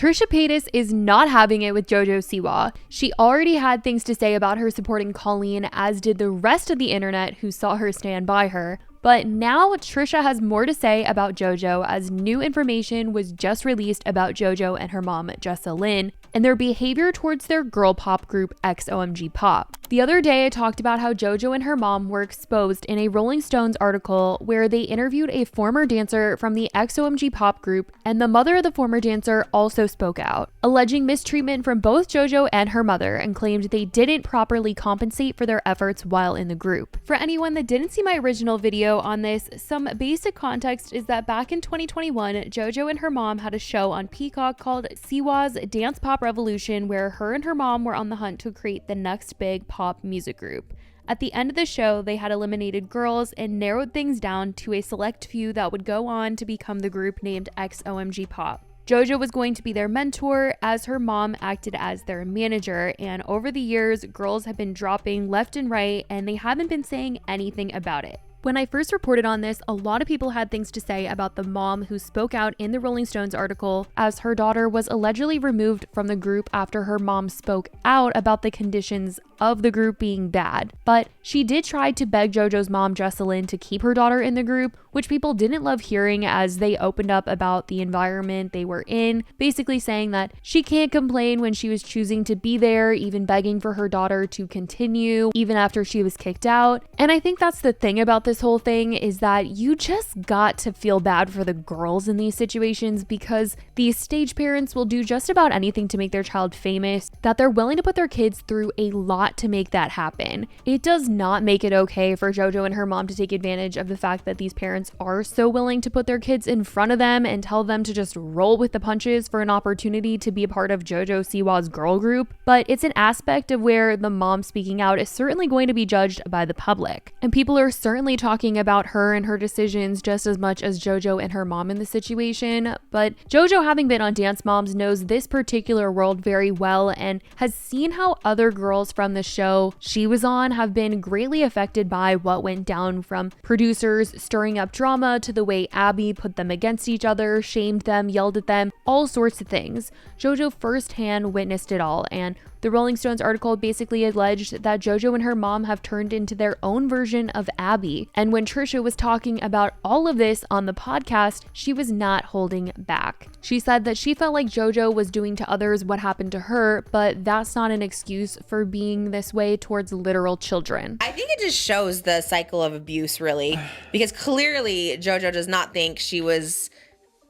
Trisha Paytas is not having it with Jojo Siwa. She already had things to say about her supporting Colleen, as did the rest of the internet who saw her stand by her. But now Trisha has more to say about Jojo, as new information was just released about Jojo and her mom, Jessa Lynn, and their behavior towards their girl pop group XOMG Pop. The other day I talked about how Jojo and her mom were exposed in a Rolling Stones article where they interviewed a former dancer from the XOMG Pop group, and the mother of the former dancer also spoke out, alleging mistreatment from both Jojo and her mother, and claimed they didn't properly compensate for their efforts while in the group. For anyone that didn't see my original video on this, some basic context is that back in 2021, Jojo and her mom had a show on Peacock called Siwa's Dance Pop Revolution, where her and her mom were on the hunt to create the next big pop music group. At the end of the show, they had eliminated girls and narrowed things down to a select few that would go on to become the group named XOMG Pop. Jojo was going to be their mentor, as her mom acted as their manager, and over the years, girls have been dropping left and right, and they haven't been saying anything about it. When I first reported on this, a lot of people had things to say about the mom who spoke out in the Rolling Stones article, as her daughter was allegedly removed from the group after her mom spoke out about the conditions of the group being bad. But she did try to beg Jojo's mom, Jessa Lynn, to keep her daughter in the group, which people didn't love hearing, as they opened up about the environment they were in, basically saying that she can't complain when she was choosing to be there, even begging for her daughter to continue even after she was kicked out. And I think that's the thing about this whole thing, is that you just got to feel bad for the girls in these situations, because these stage parents will do just about anything to make their child famous, that they're willing to put their kids through a lot to make that happen. It does not make it okay for Jojo and her mom to take advantage of the fact that these parents are so willing to put their kids in front of them and tell them to just roll with the punches for an opportunity to be a part of Jojo Siwa's girl group. But it's an aspect of where the mom speaking out is certainly going to be judged by the public. And people are certainly talking about her and her decisions just as much as Jojo and her mom in the situation. But Jojo, having been on Dance Moms, knows this particular world very well and has seen how other girls from the show she was on have been greatly affected by what went down, from producers stirring up drama to the way Abby put them against each other, shamed them, yelled at them, all sorts of things. Jojo firsthand witnessed it all, and the Rolling Stones article basically alleged that Jojo and her mom have turned into their own version of Abby. And when Trisha was talking about all of this on the podcast, she was not holding back. She said that she felt like Jojo was doing to others what happened to her, but that's not an excuse for being this way towards literal children. I think it just shows the cycle of abuse, really, because clearly Jojo does not think she was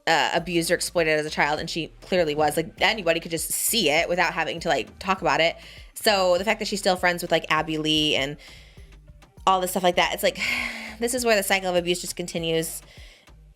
abused or exploited as a child, and she clearly was. Like, anybody could just see it without having to like talk about it. So the fact that she's still friends with like Abby Lee and all this stuff like that, it's like, this is where the cycle of abuse just continues.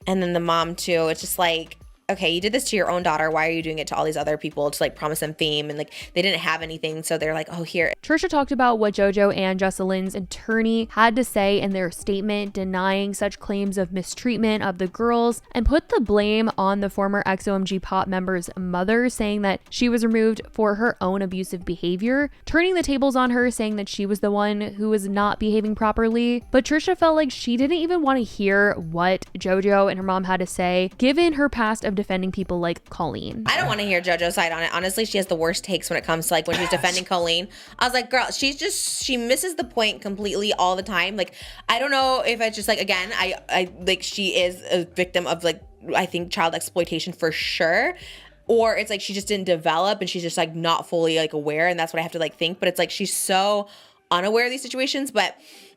And then the mom too, it's just like, okay, you did this to your own daughter. Why are you doing it to all these other people to like promise them fame? And like, they didn't have anything, so they're like, oh, here. Trisha talked about what Jojo and Jessa Lynn's attorney had to say in their statement denying such claims of mistreatment of the girls, and put the blame on the former XOMG Pop member's mother, saying that she was removed for her own abusive behavior, turning the tables on her, saying that she was the one who was not behaving properly. But Trisha felt like she didn't even want to hear what Jojo and her mom had to say, given her past of defending people like Colleen. I don't want to hear JoJo's side on it. Honestly, she has the worst takes when it comes to like when she's defending Colleen. I was like, girl, she misses the point completely all the time. Like, I don't know if it's just like, again, I like, she is a victim of like, I think child exploitation for sure. Or it's like she just didn't develop and she's just like not fully like aware, and that's what I have to like think. But it's like she's so unaware of these situations. But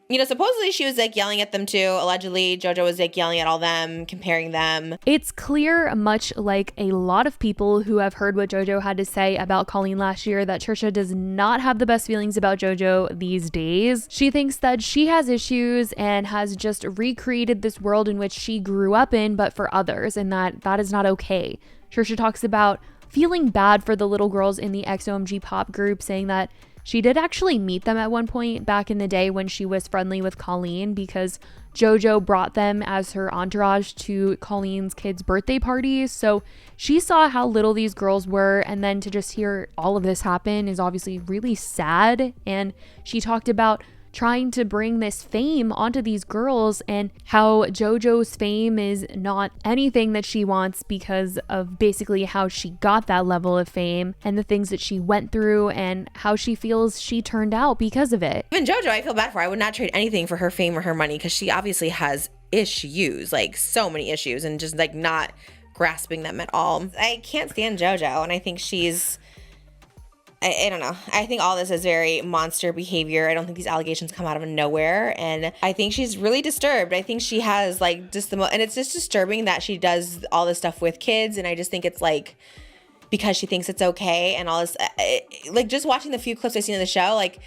you know, supposedly she was like yelling at them too. Allegedly, Jojo was like yelling at all them, comparing them. It's clear, much like a lot of people who have heard what Jojo had to say about Colleen last year, that Trisha does not have the best feelings about Jojo these days. She thinks that she has issues and has just recreated this world in which she grew up in, but for others, and that is not okay. Trisha talks about feeling bad for the little girls in the XOMG Pop group, saying that she did actually meet them at one point back in the day when she was friendly with Colleen, because Jojo brought them as her entourage to Colleen's kids' birthday parties. So she saw how little these girls were, and then to just hear all of this happen is obviously really sad. And she talked about trying to bring this fame onto these girls, and how JoJo's fame is not anything that she wants because of basically how she got that level of fame and the things that she went through and how she feels she turned out because of it. Even JoJo, I feel bad for her. I would not trade anything for her fame or her money, because she obviously has issues, like so many issues, and just like not grasping them at all. I can't stand JoJo, and I think she's, I don't know. I think all this is very monster behavior. I don't think these allegations come out of nowhere, and I think she's really disturbed. I think she has like just and it's just disturbing that she does all this stuff with kids, and I just think it's like because she thinks it's okay and all this. Like just watching the few clips I've seen of the show, like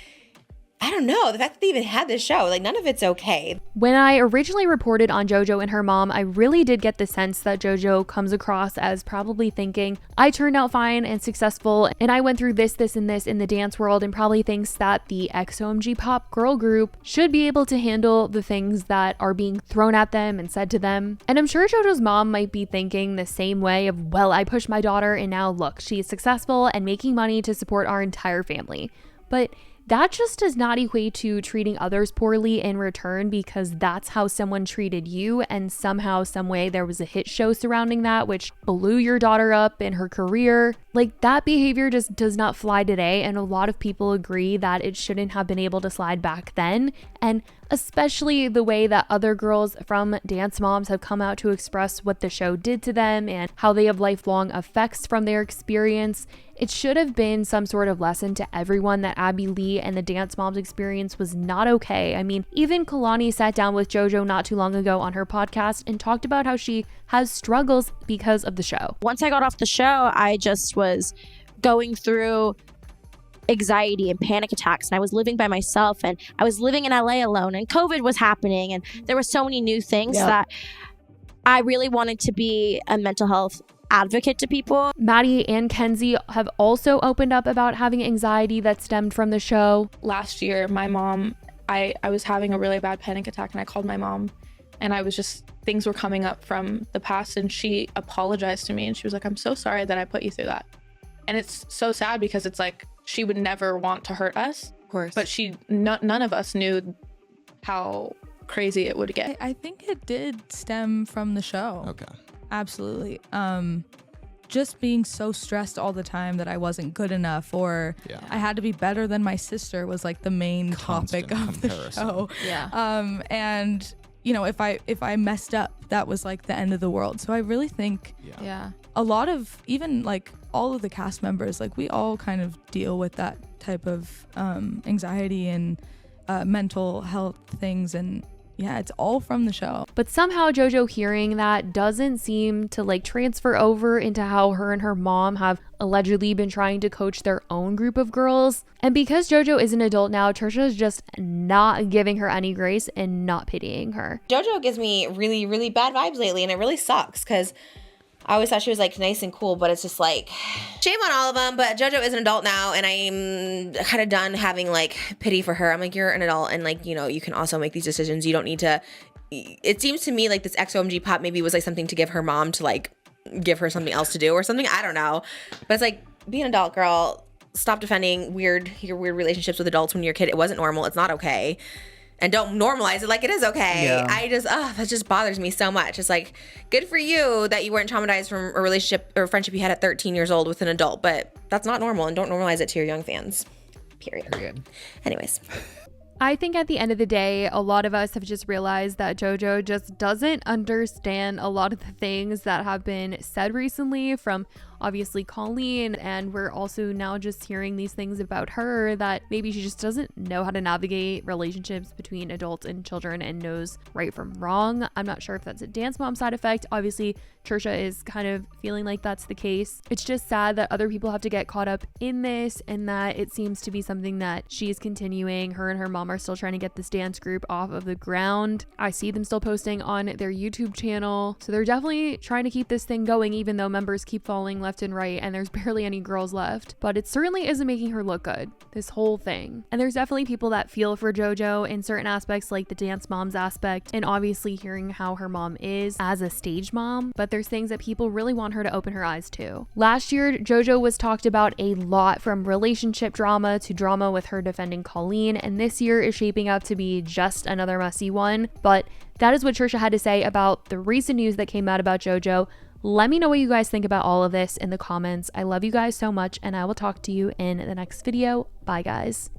I don't know, the fact that they even had this show, like none of it's okay. When I originally reported on JoJo and her mom, I really did get the sense that JoJo comes across as probably thinking, I turned out fine and successful, and I went through this, and this in the dance world, and probably thinks that the XOMG pop girl group should be able to handle the things that are being thrown at them and said to them. And I'm sure JoJo's mom might be thinking the same way of, well, I pushed my daughter and now look, she's successful and making money to support our entire family. But that just does not equate to treating others poorly in return because that's how someone treated you, and somehow, some way, there was a hit show surrounding that which blew your daughter up in her career. Like, that behavior just does not fly today, and a lot of people agree that it shouldn't have been able to slide back then. And especially the way that other girls from Dance Moms have come out to express what the show did to them and how they have lifelong effects from their experience. It should have been some sort of lesson to everyone that Abby Lee and the Dance Moms experience was not okay. I mean, even Kalani sat down with JoJo not too long ago on her podcast and talked about how she has struggles because of the show. Once I got off the show, I just was going through anxiety and panic attacks, and I was living by myself, and I was living in LA alone, and COVID was happening, and there were so many new things that I really wanted to be a mental health advocate to people. Maddie and Kenzie have also opened up about having anxiety that stemmed from the show. Last year, my mom, I was having a really bad panic attack, and I called my mom, and I was just, things were coming up from the past, and she apologized to me, and she was like, I'm so sorry that I put you through that. And it's so sad because it's like, she would never want to hurt us. Of course. But none of us knew how crazy it would get. I think it did stem from the show. Okay. Absolutely. Just being so stressed all the time that I wasn't good enough, or I had to be better than my sister was like the main Constant topic of comparison. the show. Yeah. And you know, if I messed up, that was like the end of the world. So I really think a lot of, even like all of the cast members, like we all kind of deal with that type of anxiety and mental health things, and it's all from the show. But somehow JoJo hearing that doesn't seem to like transfer over into how her and her mom have allegedly been trying to coach their own group of girls. And because JoJo is an adult now, Trisha is just not giving her any grace and not pitying her. JoJo gives me really, really bad vibes lately, and it really sucks because I always thought she was like nice and cool, but it's just like shame on all of them. But JoJo is an adult now, and I'm kind of done having like pity for her. I'm like, you're an adult, and like, you know, you can also make these decisions. You don't need to. It seems to me like this XOMG pop maybe was like something to give her mom to like give her something else to do or something. I don't know, but it's like, be an adult, girl. Stop defending your weird relationships with adults when you're a kid. It wasn't normal. It's not okay. And don't normalize it like it is okay. Yeah. That just bothers me so much. It's like, good for you that you weren't traumatized from a relationship or friendship you had at 13 years old with an adult, but that's not normal, and don't normalize it to your young fans. Period. Anyways. I think at the end of the day, a lot of us have just realized that JoJo just doesn't understand a lot of the things that have been said recently from obviously Colleen, and we're also now just hearing these things about her that maybe she just doesn't know how to navigate relationships between adults and children and knows right from wrong. I'm not sure if that's a Dance Mom side effect. Obviously, Trisha is kind of feeling like that's the case. It's just sad that other people have to get caught up in this, and that it seems to be something that she's continuing. Her and her mom are still trying to get this dance group off of the ground. I see them still posting on their YouTube channel, so they're definitely trying to keep this thing going, even though members keep falling left left and right, and there's barely any girls left. But it certainly isn't making her look good, this whole thing. And there's definitely people that feel for JoJo in certain aspects, like the dance moms aspect, and obviously hearing how her mom is as a stage mom. But there's things that people really want her to open her eyes to. Last year, JoJo was talked about a lot, from relationship drama to drama with her defending Colleen, and this year is shaping up to be just another messy one. But that is what Trisha had to say about the recent news that came out about JoJo. Let me know what you guys think about all of this in the comments. I love you guys so much, and I will talk to you in the next video. Bye, guys.